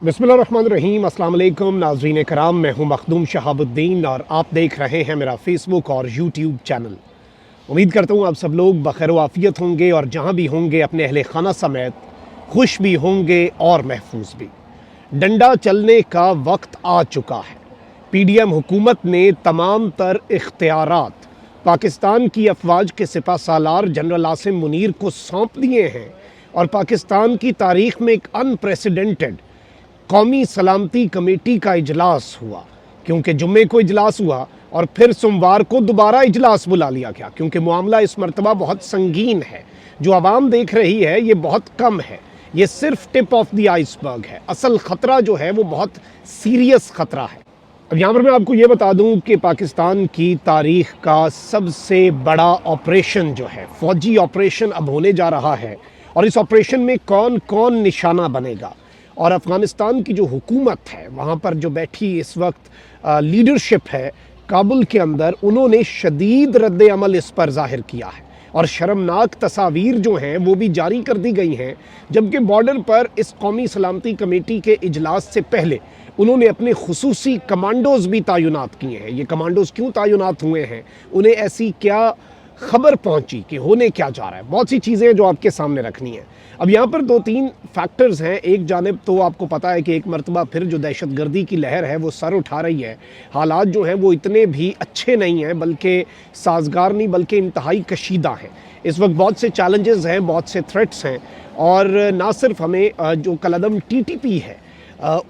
बिस्मिल्लाहिर्रहमानिर्रहीम। अस्सलाम वालेकुम नाज़रीन कराम, मैं हूं मखदूम शहाबुद्दीन और आप देख रहे हैं मेरा फेसबुक और यूट्यूब चैनल। उम्मीद करता हूं आप सब लोग बखैर आफियत होंगे और जहां भी होंगे अपने अहले खाना समेत खुश भी होंगे और महफूज भी। डंडा चलने का वक्त आ चुका है। पीडीएम हुकूमत ने तमाम तर इख्तियारात पाकिस्तान की अफवाज के सिपह सालार जनरल आसिम मुनीर को सौंप दिए हैं और पाकिस्तान की तारीख में एक अनप्रेसिडेंटेड कौमी सलामती कमेटी का इजलास हुआ। क्योंकि जुम्मे को इजलास हुआ और फिर सोमवार को दोबारा इजलास बुला लिया गया, क्योंकि मामला इस मरतबा बहुत संगीन है। जो आवाम देख रही है ये बहुत कम है, ये सिर्फ टिप ऑफ द आइसबर्ग है। असल ख़तरा जो है वो बहुत सीरियस ख़तरा है। अब यहाँ पर मैं आपको ये बता दूँ कि पाकिस्तान की तारीख़ का सबसे बड़ा ऑपरेशन जो है, फ़ौजी ऑपरेशन अब होने जा रहा है और इस ऑपरेशन में कौन कौन निशाना बनेगा। और अफ़गानिस्तान की जो हुकूमत है वहाँ पर जो बैठी इस वक्त लीडरशिप है काबुल के अंदर, उन्होंने शदीद रद्द अमल इस पर ज़ाहिर किया है और शर्मनाक तस्वीर जो हैं वो भी जारी कर दी गई हैं। जबकि बॉर्डर पर इस कौमी सलामती कमेटी के इजलास से पहले उन्होंने अपने खुसूसी कमांडोज़ भी तैनात किए हैं। ये कमांडोज़ क्यों तैनात हुए हैं, उन्हें ऐसी क्या खबर पहुंची कि होने क्या जा रहा है, बहुत सी चीज़ें जो आपके सामने रखनी है। अब यहाँ पर दो तीन फैक्टर्स हैं। एक जानिब तो आपको पता है कि एक मरतबा फिर जो दहशतगर्दी की लहर है वो सर उठा रही है। हालात जो हैं वो इतने भी अच्छे नहीं हैं, बल्कि साजगार नहीं बल्कि इंतहाई कशीदा हैं। इस वक्त बहुत से चैलेंजेस हैं, बहुत से थ्रेट्स हैं और ना सिर्फ हमें जो कलदम टीटीपी है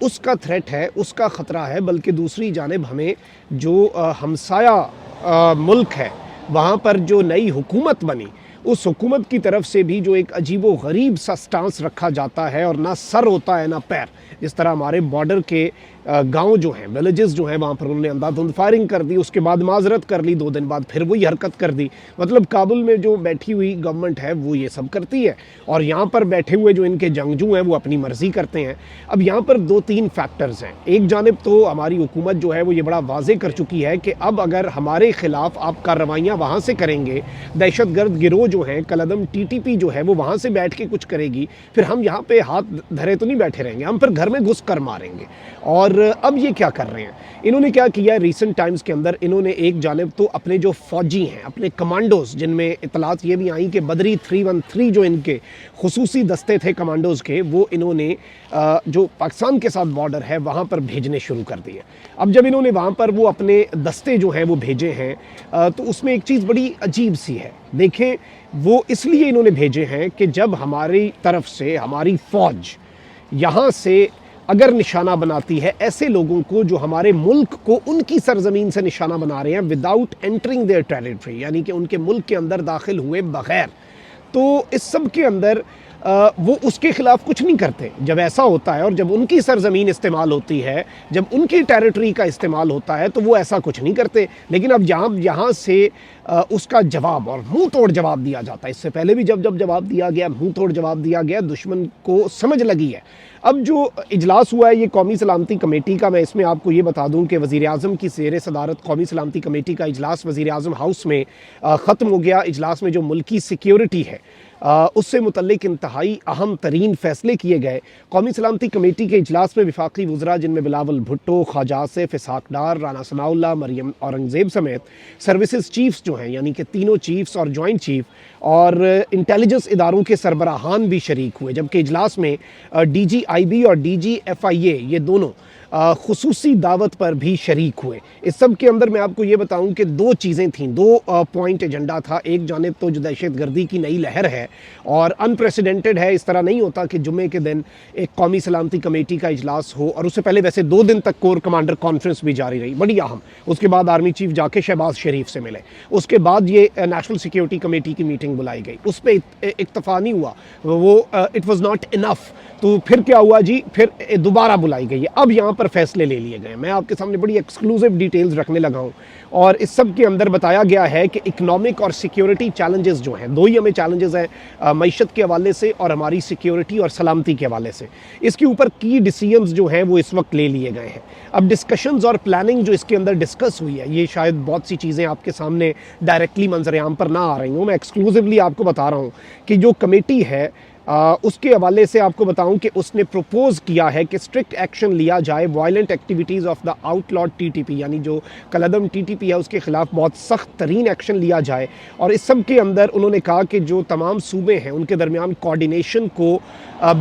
उसका थ्रेट है, उसका ख़तरा है, बल्कि दूसरी जानिब हमें जो हमसाया मुल्क है वहाँ पर जो नई हुकूमत बनी उस हुकूमत की तरफ से भी जो एक अजीबो गरीब सा स्टांस रखा जाता है और ना सर होता है ना पैर। जिस तरह हमारे बॉर्डर के गांव जो हैं, विलेजेस जो हैं, वहाँ पर उन्होंने अंधाधुंध फायरिंग कर दी, उसके बाद माजरत कर ली, 2 दिन बाद फिर वही हरकत कर दी। मतलब काबुल में जो बैठी हुई गवर्नमेंट है वो ये सब करती है और यहाँ पर बैठे हुए जो इनके जंगजू हैं वो अपनी मर्जी करते हैं। अब यहाँ पर 2-3 फैक्टर्स हैं। एक जानिब तो हमारी हुकूमत जो है वो ये बड़ा वाजे कर चुकी है कि अब अगर हमारे ख़िलाफ़ आप कार्रवाइयाँ वहाँ से करेंगे, दहशतगर्द गिरोह जो हैं, कलदम टीटीपी जो है वो वहाँ से बैठ के कुछ करेगी, फिर हम यहाँ पे हाथ धरे तो नहीं बैठे रहेंगे, हम फिर घर में घुस कर मारेंगे। और अब ये क्या कर रहे हैं, इन्होंने क्या किया है रिसेंट टाइम्स के अंदर, इन्होंने एक जानिब तो अपने जो फ़ौजी हैं, अपने कमांडोज़, जिनमें इतलात ये भी आई कि बदरी 313 जो इनके खुसूसी दस्ते थे कमांडोज़ के, वो इन्होंने जो पाकिस्तान के साथ बॉर्डर है वहाँ पर भेजने शुरू कर दिए। अब जब इन्होंने वहाँ पर वो अपने दस्ते जो हैं वो भेजे हैं तो उसमें एक चीज़ बड़ी अजीब सी है। देखें, वो इसलिए इन्होंने भेजे हैं कि जब हमारी तरफ से हमारी फ़ौज यहाँ से अगर निशाना बनाती है ऐसे लोगों को जो हमारे मुल्क को उनकी सरजमीन से निशाना बना रहे हैं विदाउट एंटरिंग देयर टेरिटरी, यानी कि उनके मुल्क के अंदर दाखिल हुए बगैर, तो इस सब के अंदर वो उसके ख़िलाफ़ कुछ नहीं करते। जब ऐसा होता है और जब उनकी सरज़मीन इस्तेमाल होती है, जब उनकी टेरिटरी का इस्तेमाल होता है तो वो ऐसा कुछ नहीं करते। लेकिन अब यहाँ से उसका जवाब और मुंह तोड़ जवाब दिया जाता है। इससे पहले भी जब जवाब दिया गया, मुंह तोड़ जवाब दिया गया, दुश्मन को समझ लगी है। अब जो इजलास हुआ है ये कौमी सलामती कमेटी का, मैं इसमें आपको ये बता दूं कि वज़ीर-ए-आज़म की ज़ेर सदारत कौमी सलामती कमेटी का इजलास वज़ीर-ए-आज़म हाउस में ख़त्म हो गया। इजलास में जो मुल्की सिक्योरिटी है उससे मुतल्लिक इंतहाई अहम तरीन फ़ैसले किए गए। कौमी सलामती कमेटी के इजलास में वफाकी वज़रा जिनमें बिलावल भुट्टो, ख्वाजा आसिफ, इसहाक डार, राना सनाउल्लाह, मरियम औरंगज़ेब समेत सर्विसेज चीफ्स जो हैं, यानी कि तीनों चीफ्स और जॉइंट चीफ और इंटेलिजेंस इदारों के सरबराहान भी शरीक हुए। जबकि इजलास में DGIB और DGFIA ये दोनों खुसूसी दावत पर भी शरीक हुए। इस सब के अंदर मैं आपको ये बताऊं कि 2 चीज़ें थीं, 2 पॉइंट एजेंडा था। एक जानिब तो जो दहशतगर्दी की नई लहर है और अनप्रेसिडेंटेड है, इस तरह नहीं होता कि जुम्मे के दिन एक कौमी सलामती कमेटी का इजलास हो और उससे पहले वैसे 2 दिन तक कोर कमांडर कॉन्फ्रेंस भी जारी रही, बड़ी अहम। उसके बाद आर्मी चीफ जाके शहबाज शरीफ से मिले, उसके बाद ये नेशनल सिक्योरिटी कमेटी की मीटिंग बुलाई गई, उस पर इत्तफाक नहीं हुआ, वो इट वॉज़ नॉट इनफ। तो फिर क्या हुआ जी, फिर दोबारा बुलाई गई है। अब यहाँ पर फैसले ले लिए गए। मैं आपके सामने बड़ी एक्सक्लूसिव डिटेल्स रखने लगा हूँ और इस सब के अंदर बताया गया है कि इकोनॉमिक और सिक्योरिटी चैलेंजेस जो हैं, 2 ही हमें चैलेंजेस हैं, मईशत के हवाले से और हमारी सिक्योरिटी और सलामती के हवाले से। इसके ऊपर की डिसीजंस जो हैं वो इस वक्त ले लिए गए हैं। अब डिस्कशंस और प्लानिंग जो इसके अंदर डिस्कस हुई है, ये शायद बहुत सी चीज़ें आपके सामने डायरेक्टली मंजर आम पर ना आ रही हूँ, मैं एक्सक्लूसिवली आपको बता रहा हूँ कि जो कमेटी है اس کے حوالے سے آپ کو بتاؤں کہ اس نے پروپوز کیا ہے کہ اسٹرکٹ ایکشن لیا جائے violent activities of the outlawed T T P, یعنی جو کالعدم ٹی ٹی پی ہے اس کے خلاف بہت سخت ترین ایکشن لیا جائے. اور اس سب کے اندر انہوں نے کہا کہ جو تمام صوبے ہیں ان کے درمیان کوارڈینیشن کو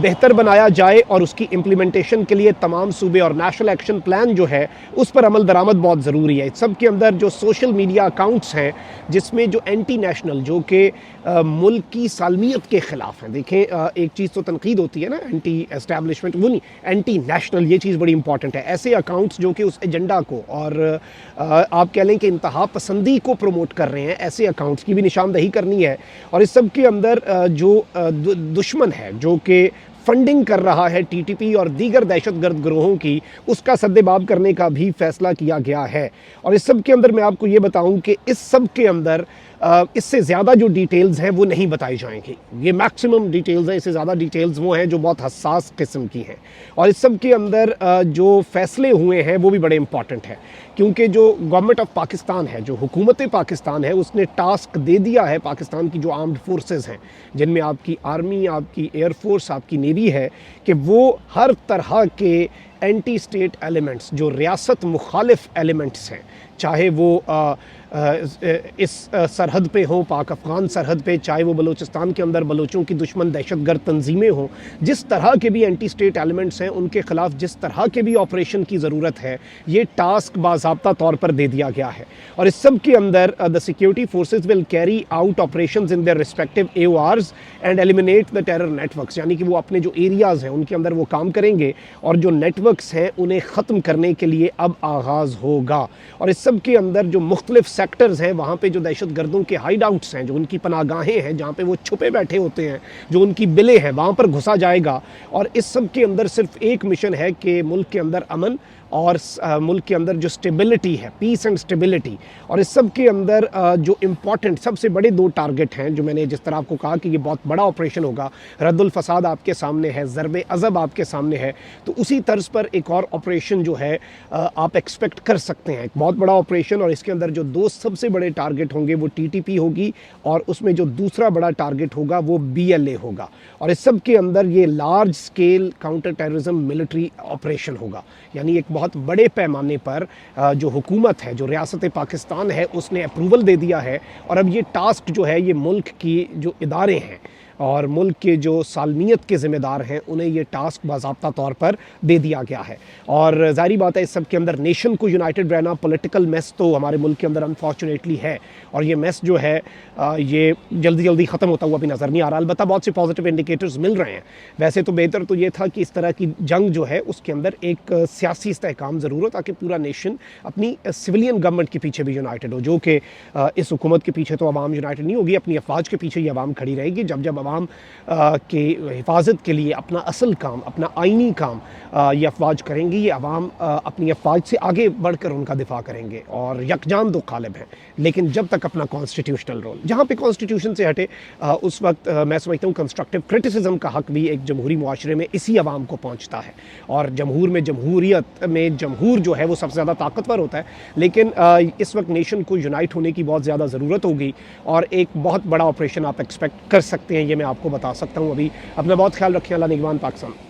بہتر بنایا جائے اور اس کی امپلیمنٹیشن کے لیے تمام صوبے اور نیشنل ایکشن پلان جو ہے اس پر عمل درآمد بہت ضروری ہے. اس سب کے اندر جو سوشل میڈیا اکاؤنٹس ہیں جس میں جو اینٹی نیشنل، جو کہ ملک کی سالمیت کے خلاف ہیں، دیکھیں ایک چیز تو تنقید ہوتی ہے نا، اینٹی اسٹیبلشمنٹ وہ نہیں، اینٹی نیشنل، یہ چیز بڑی امپورٹنٹ ہے. ایسے اکاؤنٹس جو کہ اس ایجنڈا کو اور آپ کہہ لیں کہ انتہا پسندی کو پروموٹ کر رہے ہیں، ایسے اکاؤنٹس کی بھی نشاندہی کرنی ہے. اور اس سب کے اندر جو دشمن ہے جو کہ فنڈنگ کر رہا ہے ٹی ٹی پی اور دیگر دہشت گرد گروہوں کی، اس کا سدباب کرنے کا بھی فیصلہ کیا گیا ہے. اور اس سب کے اندر میں آپ کو یہ بتاؤں کہ اس سب کے اندر اس سے زیادہ جو ڈیٹیلز ہیں وہ نہیں بتائی جائیں گی. یہ میکسیمم ڈیٹیلز ہیں، اس سے زیادہ ڈیٹیلز وہ ہیں جو بہت حساس قسم کی ہیں. اور اس سب کے اندر جو فیصلے ہوئے ہیں وہ بھی بڑے امپورٹنٹ ہیں، کیونکہ جو گورنمنٹ آف پاکستان ہے، جو حکومت پاکستان ہے، اس نے ٹاسک دے دیا ہے پاکستان کی جو آرمڈ فورسز ہیں، جن میں آپ کی آرمی، آپ کی ایئر فورس، آپ کی نیوی ہے، کہ وہ ہر طرح کے اینٹی اسٹیٹ ایلیمنٹس، جو ریاست مخالف ایلیمنٹس ہیں، چاہے وہ اس سرحد پہ ہوں، پاک افغان سرحد پہ، چاہے وہ بلوچستان کے اندر بلوچوں کی دشمن دہشت گرد تنظیمیں ہوں، جس طرح کے بھی اینٹی اسٹیٹ ایلیمنٹس ہیں ان کے خلاف جس طرح کے بھی آپریشن کی ضرورت ہے، یہ ٹاسک باضابطہ طور پر دے دیا گیا ہے. اور اس سب کے اندر the security forces will carry out operations in their respective AORs and eliminate the terror networks، یعنی کہ وہ اپنے جو ایریاز ہیں ان کے اندر وہ کام کریں گے اور جو نیٹ ورکس ہیں انہیں ختم کرنے کے لیے اب آغاز ہوگا. اور اس سب کے اندر جو مختلف سیکٹرز ہیں، وہاں پہ جو دہشت گردوں کے ہائیڈ آؤٹس ہیں، جو ان کی پناہ گاہیں ہیں، جہاں پہ وہ چھپے بیٹھے ہوتے ہیں، جو ان کی بلیں ہیں، وہاں پر گھسا جائے گا. اور اس سب کے اندر صرف ایک مشن ہے کہ ملک کے اندر امن اور ملک کے اندر جو سٹیبلٹی ہے، پیس اینڈ سٹیبلٹی. اور اس سب کے اندر جو امپورٹنٹ سب سے بڑے 2 ٹارگٹ ہیں، جو میں نے جس طرح آپ کو کہا کہ یہ بہت بڑا آپریشن ہوگا، رد الفساد آپ کے سامنے ہے، ضرب عضب آپ کے سامنے ہے، تو اسی طرز پر ایک اور آپریشن جو ہے آپ ایکسپیکٹ کر سکتے ہیں، ایک بہت بڑا آپریشن. اور اس کے اندر جو 2 سب سے بڑے ٹارگٹ ہوں گے وہ ٹی ٹی پی ہوگی، اور اس میں جو دوسرا بڑا ٹارگٹ ہوگا وہ BLA ہوگا. اور اس سب کے اندر یہ large scale counter terrorism military operation ہوگا، یعنی ایک بہت بڑے پیمانے پر جو حکومت ہے، جو ریاست پاکستان ہے، اس نے اپروول دے دیا ہے. اور اب یہ ٹاسک جو ہے، یہ ملک کی جو ادارے ہیں اور ملک کے جو سالمیت کے ذمہ دار ہیں انہیں یہ ٹاسک باضابطہ طور پر دے دیا گیا ہے. اور ظاہری بات ہے اس سب کے اندر نیشن کو یونائٹڈ رہنا، پولیٹیکل میس تو ہمارے ملک کے اندر انفارچونیٹلی ہے، اور یہ میس جو ہے یہ جلدی جلدی ختم ہوتا ہوا بھی نظر نہیں آ رہا. البتہ بہت سے پازیٹیو انڈیکیٹرز مل رہے ہیں. ویسے تو بہتر تو یہ تھا کہ اس طرح کی جنگ جو ہے اس کے اندر ایک سیاسی استحکام ضرور ہو، تاکہ پورا نیشن اپنی سویلین گورنمنٹ کے پیچھے بھی یونائٹڈ ہو، جو کہ اس حکومت کے پیچھے تو عوام یونائٹڈ نہیں ہوگی، اپنی افواج کے پیچھے یہ عوام کھڑی رہے گی. جب جب عوام کی حفاظت کے لیے اپنا اصل کام، اپنا آئینی کام یہ افواج کریں گی، یہ عوام اپنی افواج سے آگے بڑھ کر ان کا دفاع کریں گے، اور یکجان تو غالب ہیں. لیکن جب تک اپنا کانسٹیٹیوشنل رول، جہاں پہ کانسٹیٹیوشن سے ہٹے، اس وقت میں سمجھتا ہوں کنسٹرکٹیو کرٹیسزم کا حق بھی ایک جمہوری معاشرے میں اسی عوام کو پہنچتا ہے. اور جمہوریت میں جمہور جو ہے وہ سب سے زیادہ طاقتور ہوتا ہے. لیکن اس وقت نیشن کو یونائٹ ہونے کی بہت زیادہ ضرورت ہوگی، اور ایک بہت بڑا آپریشن آپ ایکسپیکٹ کر سکتے ہیں، یہ میں آپ کو بتا سکتا ہوں. ابھی اپنا بہت خیال رکھیں. اللہ نگہبان پاکستان.